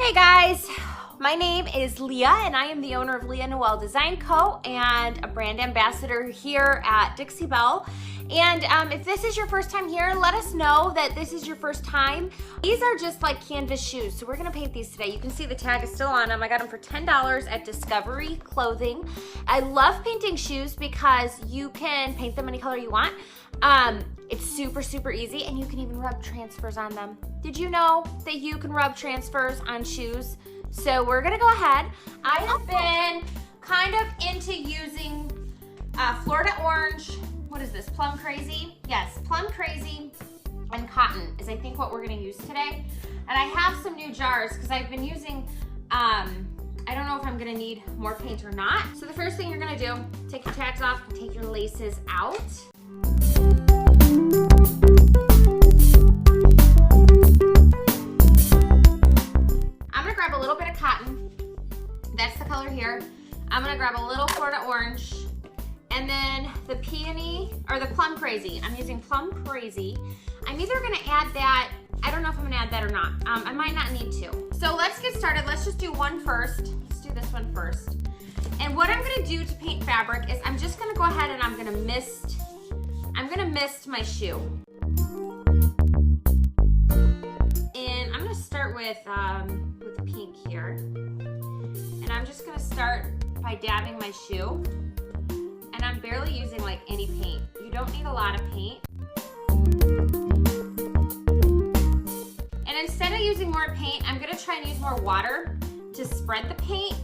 Hey guys, my name is Leah and I am the owner of Leah Noel Design Co. and a brand ambassador here at Dixie Belle. And if this is your first time here, let us know that this is your first time. These are just like canvas shoes, so we're gonna paint these today. You can see the tag is still on them. I got them for $10 at Discovery Clothing. I love painting shoes because you can paint them any color you want. It's super easy, and you can even rub transfers on them. Did you know that you can rub transfers on shoes? So we're gonna go ahead. I have been kind of into using Florida Orange. What is this, Plum Crazy? Yes, Plum Crazy and cotton is I think what we're gonna use today. And I have some new jars because I've been using, I don't know if I'm gonna need more paint or not. So the first thing you're gonna do, take your tags off and take your laces out. I'm gonna grab a little bit of cotton. That's the color here. I'm gonna grab a little Florida Orange. And then the peony, or the Plum Crazy. I'm using Plum Crazy. I'm either gonna add that, I don't know if I'm gonna add that or not. I might not need to. So let's get started. Let's just do one first. Let's do this one first. And what I'm gonna do to paint fabric is I'm just gonna go ahead and I'm gonna mist my shoe. And I'm gonna start with pink here. And I'm just gonna start by dabbing my shoe. And I'm barely using like any paint. You don't need a lot of paint. And instead of using more paint, I'm gonna try and use more water to spread the paint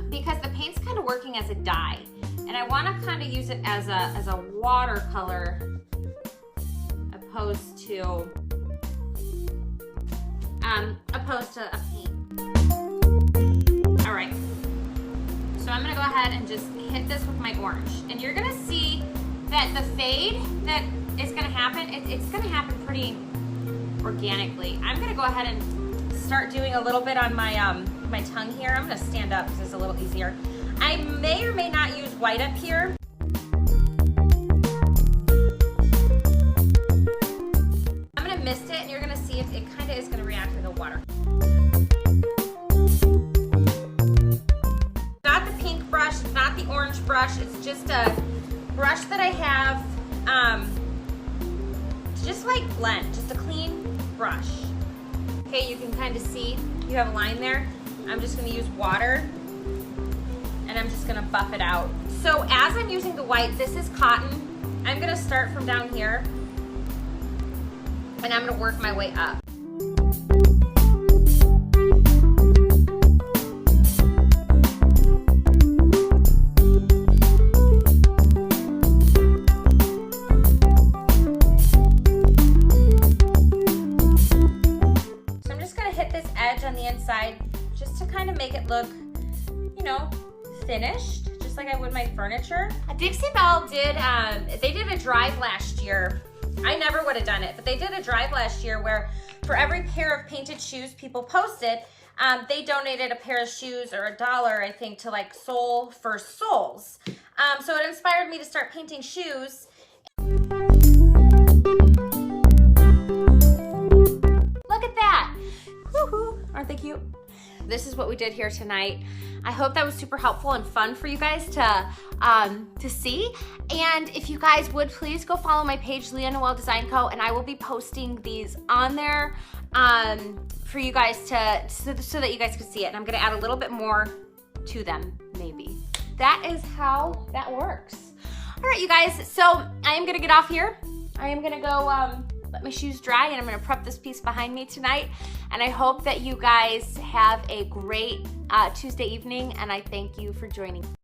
because the paint's kind of working as a dye. And I wanna kind of use it as a watercolor opposed to a paint. All right. So I'm gonna go ahead and just hit this with my orange. And you're gonna see that the fade that is gonna happen, it's gonna happen pretty organically. I'm gonna go ahead and start doing a little bit on my my tongue here. I'm gonna stand up because it's a little easier. I may or may not use white up here. I'm gonna mist it and you're gonna see if it kind of is gonna react with the water. Not the orange brush, it's just a brush that I have to just like blend, just a clean brush. Okay, you can kind of see you have a line there. I'm just going to use water and I'm just going to buff it out. So as I'm using the white, this is cotton. I'm going to start from down here and I'm going to work my way up. On the inside just to kind of make it look, you know, finished, just like I would my furniture. Dixie Belle did, they did a drive last year. I never would have done it, but they did a drive last year where for every pair of painted shoes people posted, they donated a pair of shoes or $1, I think, to like Soul for Souls. So it inspired me to start painting shoes. Look at that. Woohoo! Aren't they cute? This is what we did here tonight. I hope that was super helpful and fun for you guys to see. And if you guys would please go follow my page, Leah Noel Design Co. And I will be posting these on there for you guys so that you guys can see it. And I'm gonna add a little bit more to them, maybe. That is how that works. All right, you guys. So I am gonna get off here. I am gonna go let my shoes dry and I'm gonna prep this piece behind me tonight. And I hope that you guys have a great Tuesday evening and I thank you for joining.